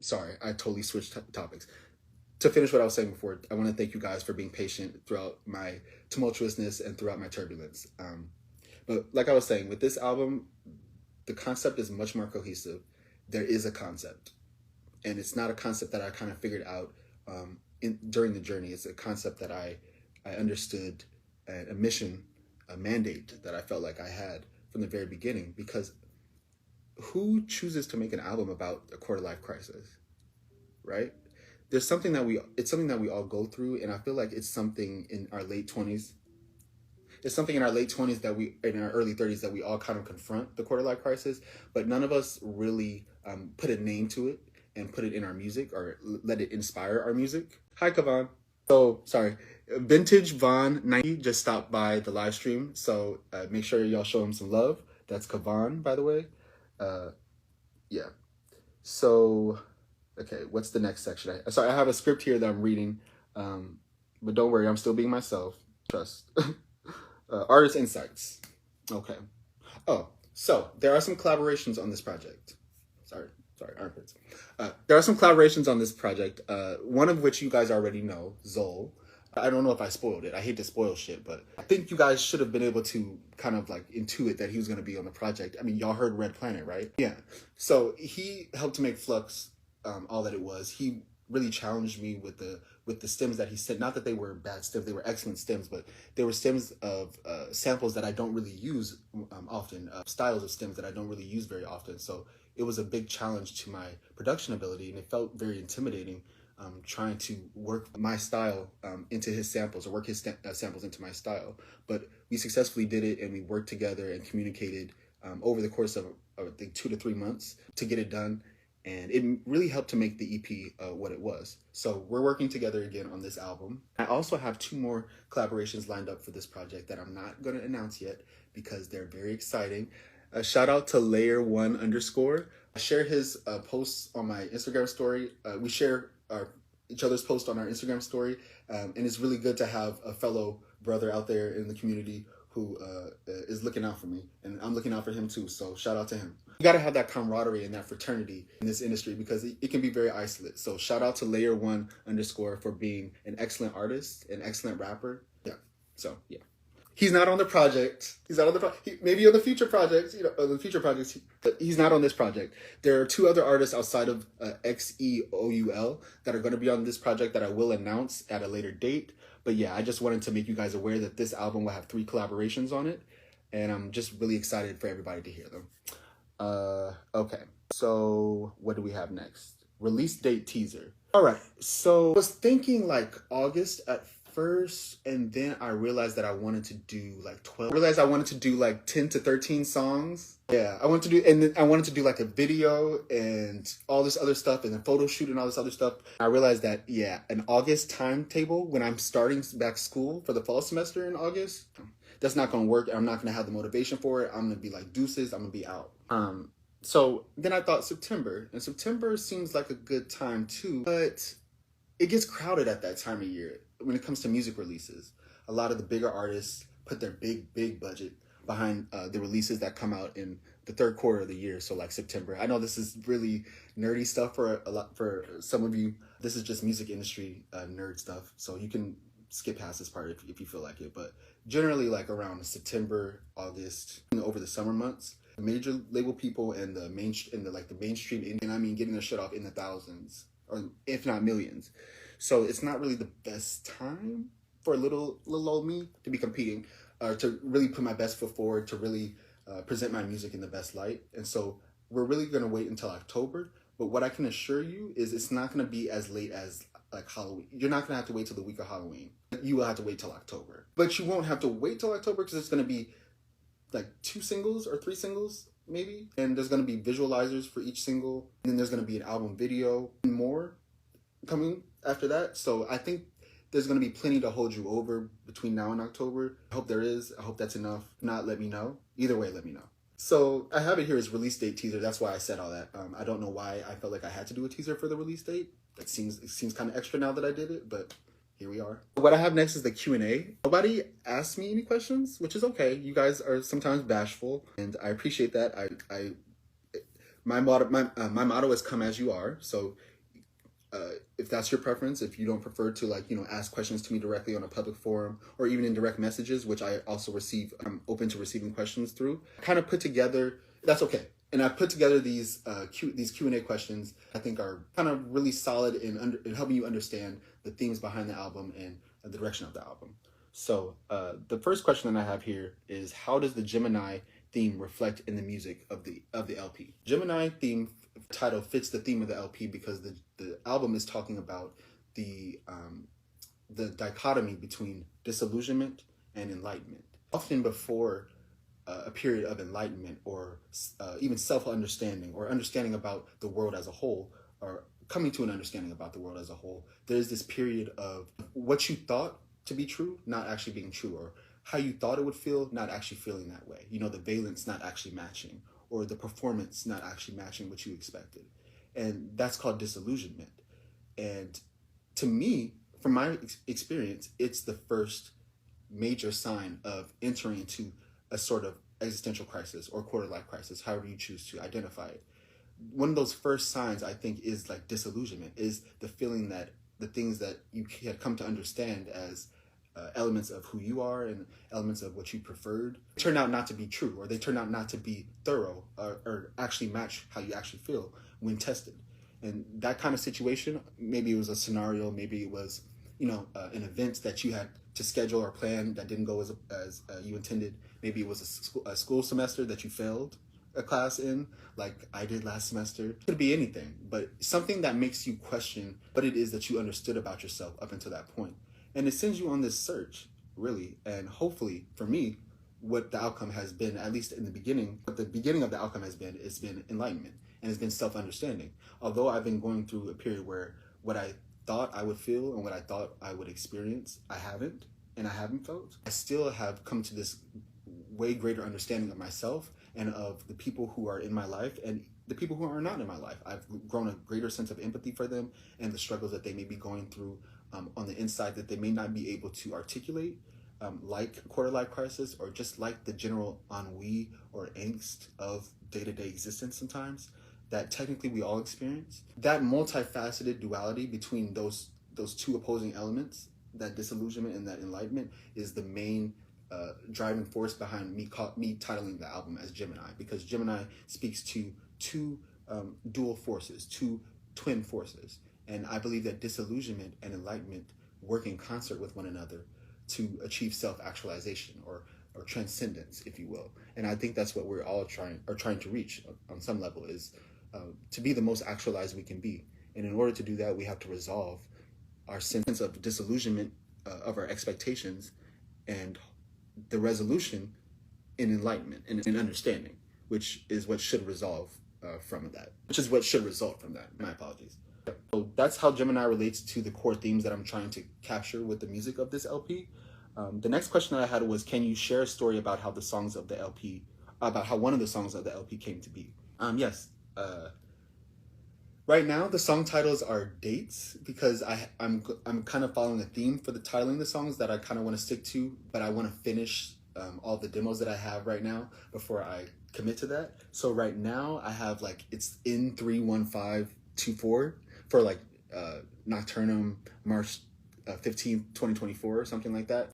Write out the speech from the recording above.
sorry, I totally switched topics. To finish what I was saying before, I want to thank you guys for being patient throughout my tumultuousness and throughout my turbulence. But like I was saying, with this album, the concept is much more cohesive. There is a concept, and it's not a concept that I kind of figured out during the journey. It's a concept that I understood, a mission, a mandate that I felt like I had from the very beginning. Because who chooses to make an album about a quarter life crisis, right? It's something that we all go through, and I feel like it's something in our late 20s. It's something in our late 20s in our early 30s that we all kind of confront the quarter life crisis, but none of us really put a name to it and put it in our music or let it inspire our music. Hi, Kavan. So, sorry. Vintage Von 90 just stopped by the live stream, so make sure y'all show him some love. That's Kavan, by the way. Yeah. So, okay, what's the next section? Sorry, I have a script here that I'm reading, but don't worry, I'm still being myself. Trust. Artist insights. Okay. Oh, so there are some collaborations on this project. Sorry, armpits. There are some collaborations on this project, one of which you guys already know, Zol. I don't know if I spoiled it. I hate to spoil shit, but I think you guys should have been able to kind of like intuit that he was going to be on the project. I mean, y'all heard Red Planet, right? Yeah. So he helped to make Flux all that it was. He really challenged me with the stems that he said. Not that they were bad stems, they were excellent stems, but they were stems of samples that I don't really use often, styles of stems that I don't really use very often. So it was a big challenge to my production ability, and it felt very intimidating trying to work my style into his samples, or work his samples into my style. But we successfully did it, and we worked together and communicated over the course of, I think, 2 to 3 months to get it done. And it really helped to make the EP what it was. So we're working together again on this album. I also have 2 more collaborations lined up for this project that I'm not going to announce yet because they're very exciting. Shout out to Layer1_. I share his posts on my Instagram story. We share each other's posts on our Instagram story. And it's really good to have a fellow brother out there in the community who is looking out for me, and I'm looking out for him too. So shout out to him. You got to have that camaraderie and that fraternity in this industry because it can be very isolate. So shout out to Layer1_ for being an excellent artist, an excellent rapper. Yeah. So yeah, he's not on the project. He's not on the maybe on the future projects. The future projects. But he's not on this project. There are 2 other artists outside of XEOUL that are going to be on this project that I will announce at a later date. But yeah, I just wanted to make you guys aware that this album will have 3 collaborations on it, and I'm just really excited for everybody to hear them. Okay, so what do we have next? Release date teaser. All right, so I was thinking like August at first, and then I realized that I wanted to do like 12. I realized I wanted to do like 10 to 13 songs. Yeah, I wanted to do like a video and all this other stuff, and a photo shoot and all this other stuff. I realized that, yeah, an August timetable when I'm starting back school for the fall semester in August, that's not going to work. I'm not going to have the motivation for it. I'm going to be like, deuces, I'm going to be out. So then I thought September, and September seems like a good time too, but it gets crowded at that time of year when it comes to music releases. A lot of the bigger artists put their big budget behind the releases that come out in the 3rd quarter of the year. So like September. I know this is really nerdy stuff for some of you. This is just music industry nerd stuff. So you can skip past this part if you feel like it. But generally like around September, August, over the summer months, the major label people and the mainstream indie, I mean, getting their shit off in the thousands, or if not millions. So it's not really the best time for little old me to be competing, or to really put my best foot forward, to really present my music in the best light. And so we're really going to wait until October. But what I can assure you is it's not going to be as late as like Halloween. You're not going to have to wait till the week of Halloween. You will have to wait till October. But you won't have to wait till October because it's going to be like 2 singles or 3 singles maybe. And there's going to be visualizers for each single. And then there's going to be an album video and more coming after that. So I think there's going to be plenty to hold you over between now and October. I hope there is. I hope that's enough. If not, let me know. Either way, let me know. So I have it here as release date teaser. That's why I said all that. I don't know why I felt like I had to do a teaser for the release date. It seems kind of extra now that I did it, but here we are. What I have next is the Q&A. Nobody asked me any questions, which is okay. You guys are sometimes bashful, and I appreciate that. My motto is come as you are. So if that's your preference, if you don't prefer to like, ask questions to me directly on a public forum or even in direct messages, which I also receive, I'm open to receiving questions through, kind of put together, that's okay. And I put together these Q&A questions I think are kind of really solid in helping you understand the themes behind the album and the direction of the album. So the first question that I have here is, how does the Gemini theme reflect in the music of the LP? Gemini theme title fits the theme of the LP because the album is talking about the dichotomy between disillusionment and enlightenment. Often before a period of enlightenment or even self-understanding or understanding about the world as a whole, or coming to an understanding about the world as a whole, there's this period of what you thought to be true not actually being true, or how you thought it would feel not actually feeling that way. The valence not actually matching, or the performance not actually matching what you expected. And that's called disillusionment. And to me, from my experience, it's the first major sign of entering into a sort of existential crisis or quarter-life crisis, however you choose to identify it. One of those first signs, I think, is like disillusionment, is the feeling that the things that you had come to understand as elements of who you are and elements of what you preferred turn out not to be true, or they turn out not to be thorough or actually match how you actually feel when tested. And that kind of situation, maybe it was a scenario, maybe it was an event that you had to schedule or plan that didn't go as you intended. Maybe it was a school semester that you failed a class in, like I did last semester. It could be anything, but something that makes you question what it is that you understood about yourself up until that point. And it sends you on this search, really. And hopefully, for me, what the outcome has been, at least in the beginning, what the beginning of the outcome has been, it's been enlightenment and it's been self-understanding. Although I've been going through a period where what I thought I would feel and what I thought I would experience, I haven't felt. I still have come to this way greater understanding of myself and of the people who are in my life and the people who are not in my life. I've grown a greater sense of empathy for them and the struggles that they may be going through on the inside that they may not be able to articulate, like quarter-life crisis, or just like the general ennui or angst of day-to-day existence sometimes that technically we all experience. That multifaceted duality between those two opposing elements, that disillusionment and that enlightenment, is the main driving force behind me titling the album as Gemini, because Gemini speaks to two dual forces, two twin forces. And I believe that disillusionment and enlightenment work in concert with one another to achieve self-actualization or transcendence, if you will. And I think that's what we're all trying to reach on some level, is to be the most actualized we can be. And in order to do that, we have to resolve our sense of disillusionment of our expectations and the resolution in enlightenment and in understanding, which is what should result from that. My apologies. So that's how Gemini relates to the core themes that I'm trying to capture with the music of this LP. The next question that I had was, can you share a story about how one of the songs of the LP came to be? Yes. Right now, the song titles are dates because I'm kind of following a theme for the titling the songs that I kind of want to stick to, but I want to finish all the demos that I have right now before I commit to that. So right now I have it's N31524 for Nctrnm March 15th, 2024 or something like that.